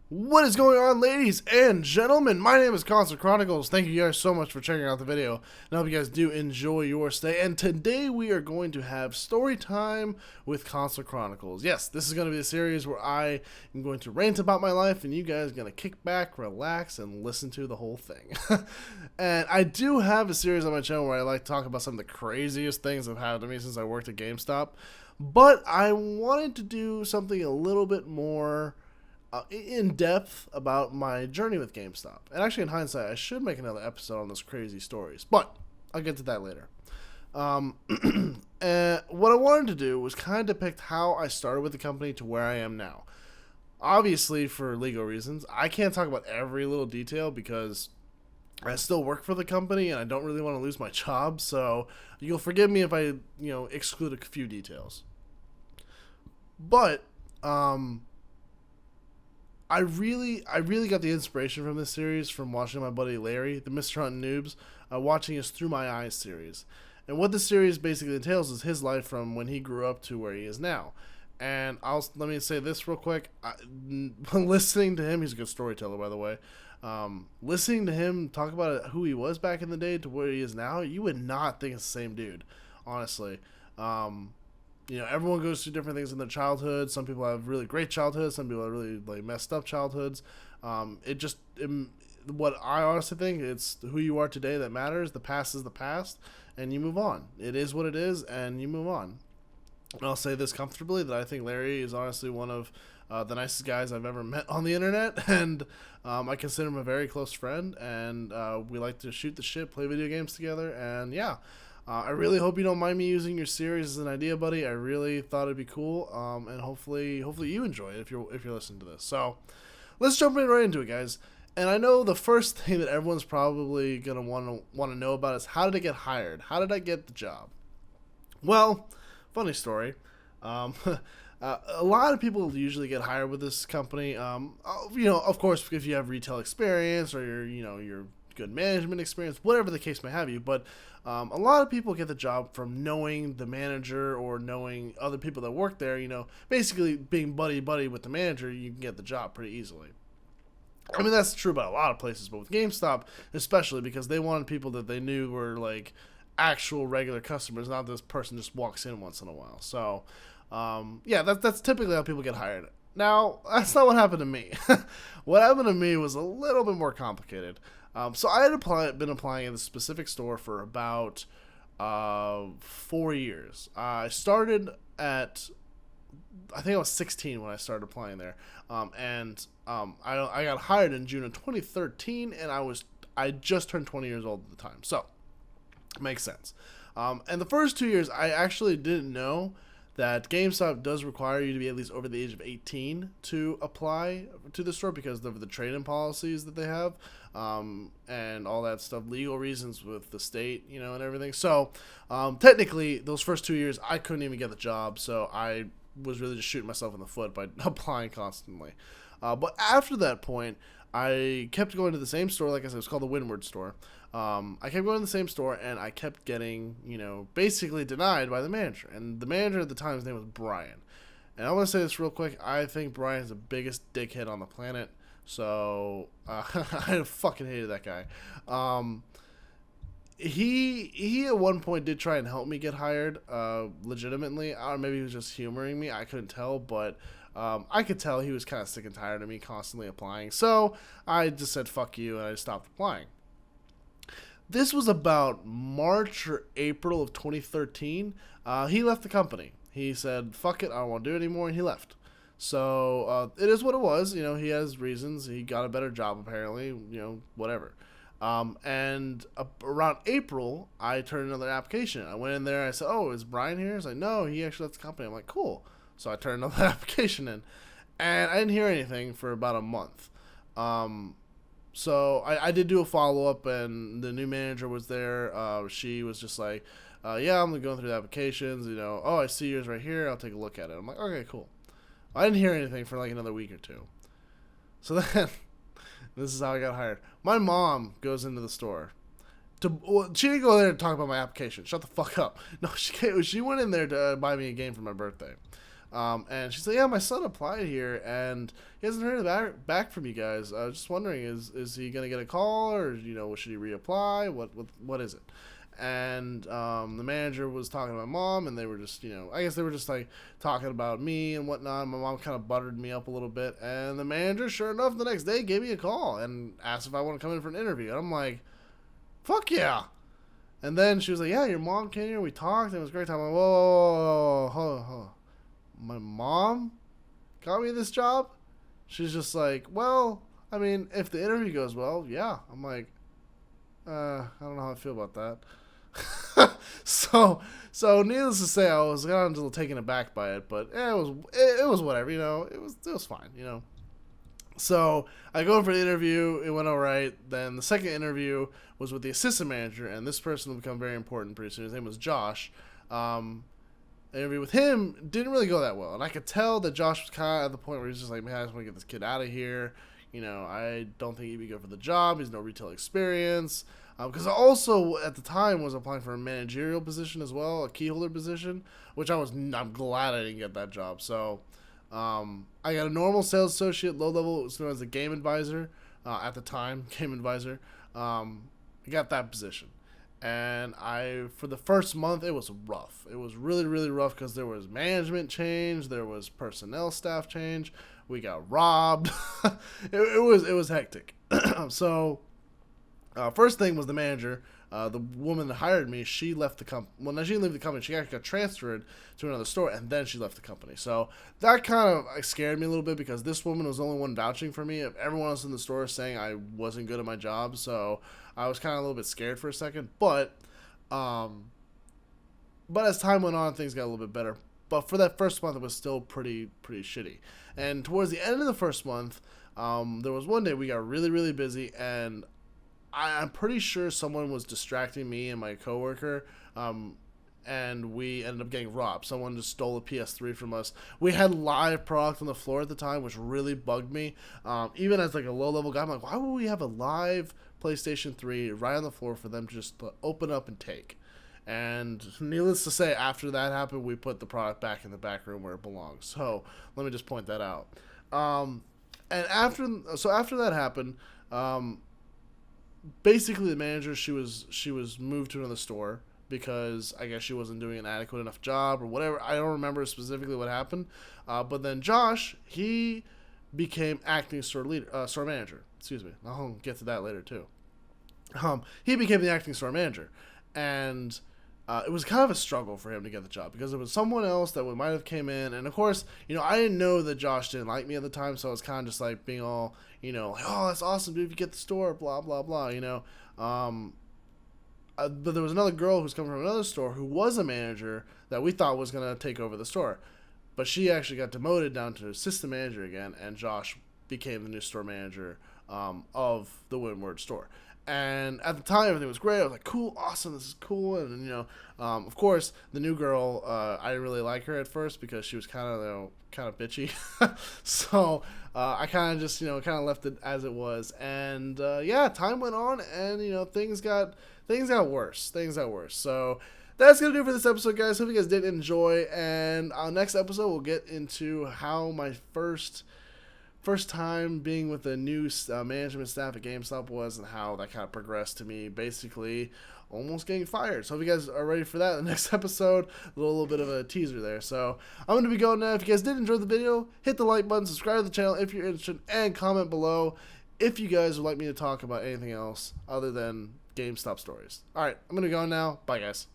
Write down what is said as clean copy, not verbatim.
What is going on, ladies and gentlemen? My name is ConsoleChronicles. Thank you guys so much for checking out the video, and I hope you guys do enjoy your stay. And today we are going to have story time with ConsoleChronicles. Yes, this is going to be a series where I am going to rant about my life, and you guys are going to kick back, relax, and listen to the whole thing. And I do have a series on my channel where I like to talk about some of the craziest things that have happened to me since I worked at GameStop. But I wanted to do something a little bit more in depth about my journey with GameStop. And actually, in hindsight, I should make another episode on those crazy stories, but I'll get to that later. And what I wanted to do was kind of depict how I started with the company to where I am now. Obviously, for legal reasons, I can't talk about every little detail because I still work for the company and I don't really want to lose my job. So you'll forgive me if I, exclude a few details. But I really got the inspiration from this series from watching my buddy Larry, the Mr. Hunt Noobs, watching his Through My Eyes series. And what this series basically entails is his life from when he grew up to where he is now. And let me say this real quick. Listening to him, he's a good storyteller, by the way. Listening to him talk about who he was back in the day to where he is now, you would not think it's the same dude, honestly. Everyone goes through different things in their childhood. Some people have really great childhoods. Some people have really messed up childhoods. What I honestly think, it's who you are today that matters. The past is the past, and you move on. It is what it is, and you move on. And I'll say this comfortably, that I think Larry is honestly one of the nicest guys I've ever met on the internet, and I consider him a very close friend, and we like to shoot the shit, play video games together, and yeah. I really hope you don't mind me using your series as an idea, buddy. I really thought it'd be cool, and hopefully you enjoy it if you're listening to this. So, let's jump right into it, guys. And I know the first thing that everyone's probably gonna want to know about is, how did I get hired? How did I get the job? Well, funny story. A lot of people usually get hired with this company. Of course, if you have retail experience or you're good management experience, whatever the case may have you. But a lot of people get the job from knowing the manager or knowing other people that work there. Basically being buddy with the manager, you can get the job pretty easily. I mean, that's true about a lot of places, but with GameStop especially, because they wanted people that they knew were like actual regular customers, not this person just walks in once in a while. So that's typically how people get hired. Now, that's not what happened to me. What happened to me was a little bit more complicated. So I had been applying at a specific store for about 4 years. I started I think I was 16 when I started applying there, I got hired in June of 2013, and I just turned 20 years old at the time, so it makes sense. And the first 2 years, I actually didn't know that GameStop does require you to be at least over the age of 18 to apply to the store because of the trade-in policies that they have, and all that stuff, legal reasons with the state, and everything. So, technically, those first 2 years, I couldn't even get the job, so I was really just shooting myself in the foot by applying constantly. But after that point, I kept going to the same store. Like I said, it's called the Windward store. I kept going to the same store, and I kept getting, basically denied by the manager. And the manager at the time, his name was Brian. And I want to say this real quick. I think Brian's the biggest dickhead on the planet. So, I fucking hated that guy. He at one point did try and help me get hired, legitimately. Maybe he was just humoring me. I couldn't tell, but I could tell he was kind of sick and tired of me constantly applying. So I just said, fuck you, and I just stopped applying. This was about March or April of 2013. He left the company. He said, fuck it, I don't want to do it anymore, and he left. So it is what it was. He has reasons. He got a better job, apparently, whatever. And around April, I turned another application. I went in there. I said, "Oh, is Brian here?" He's like, "No, he actually left the company." I'm like, "Cool." So I turned another application in, and I didn't hear anything for about a month. So I did do a follow up, and the new manager was there. She was just like, "Yeah, I'm going through the applications. Oh, I see yours right here. I'll take a look at it." I'm like, "Okay, cool." I didn't hear anything for like another week or two. So then. This is how I got hired. My mom goes into the store. She didn't go there to talk about my application. Shut the fuck up. No, she went in there to buy me a game for my birthday. And she's like, yeah, my son applied here, and he hasn't heard back from you guys. I was just wondering, is he gonna get a call, or should he reapply? What is it? And the manager was talking to my mom, and they were just, I guess they were just like talking about me and whatnot. My mom kind of buttered me up a little bit, and the manager, sure enough, the next day gave me a call and asked if I want to come in for an interview. And I'm like, fuck yeah. And then she was like, yeah, your mom came here, we talked, and it was a great time. I'm like, whoa, hold on. My mom got me this job? She's just like, well, I mean, if the interview goes well, yeah. I'm like, I don't know how I feel about that. so needless to say, I was kind of a little taken aback by it, but it was whatever, it was fine, So I go in for the interview, it went all right. Then the second interview was with the assistant manager, and this person will become very important pretty soon. His name was Josh. Interview with him didn't really go that well, and I could tell that Josh was kind of at the point where he's just like, man, I just want to get this kid out of here. I don't think he'd be good for the job. He's no retail experience. Because I also at the time was applying for a managerial position as well, a key holder position, which I'm glad I didn't get that job. So I got a normal sales associate, low level, it was known as a game advisor at the time, game advisor. I got that position. And for the first month, it was rough. It was really, really rough because there was management change, there was personnel staff change, we got robbed. it was hectic. So, first thing was the manager, the woman that hired me. She left the company. Well, now she didn't leave the company. She got transferred to another store, and then she left the company. So that kind of scared me a little bit because this woman was the only one vouching for me. Everyone else in the store saying I wasn't good at my job, so I was kind of a little bit scared for a second. But as time went on, things got a little bit better. But for that first month, it was still pretty shitty. And towards the end of the first month, there was one day we got really, really busy, and I'm pretty sure someone was distracting me and my coworker, and we ended up getting robbed. Someone just stole a PS3 from us. We had live product on the floor at the time, which really bugged me. Even as like a low-level guy, I'm like, why would we have a live PlayStation 3 right on the floor for them to just open up and take? And needless to say, after that happened, we put the product back in the back room where it belongs. So let me just point that out. And after that happened, basically the manager, she was moved to another store because I guess she wasn't doing an adequate enough job or whatever. I don't remember specifically what happened. But then Josh, he became acting store manager. Excuse me. I'll get to that later too. He became the acting store manager, and it was kind of a struggle for him to get the job because it was someone else that might have came in. And of course, I didn't know that Josh didn't like me at the time, so I was kind of just like being all, like, oh, that's awesome, dude, if you get the store, blah, blah, blah, but there was another girl who's coming from another store who was a manager that we thought was going to take over the store. But she actually got demoted down to assistant manager again, and Josh became the new store manager of the Windward store. And at the time, everything was great. I was like, cool, awesome, this is cool. And, of course, the new girl, I didn't really like her at first because she was kind of bitchy. So I kind of just, kind of left it as it was. And, time went on, and, things got worse. So that's going to do it for this episode, guys. Hope you guys did enjoy. And our next episode, we'll get into how my first time being with the new management staff at GameStop was, and how that kind of progressed to me basically almost getting fired. So if you guys are ready for that in the next episode, a little bit of a teaser there. So I'm going to be going now. If you guys did enjoy the video, hit the like button, subscribe to the channel if you're interested, and comment below if you guys would like me to talk about anything else other than GameStop stories. Alright, I'm going to go now. Bye, guys.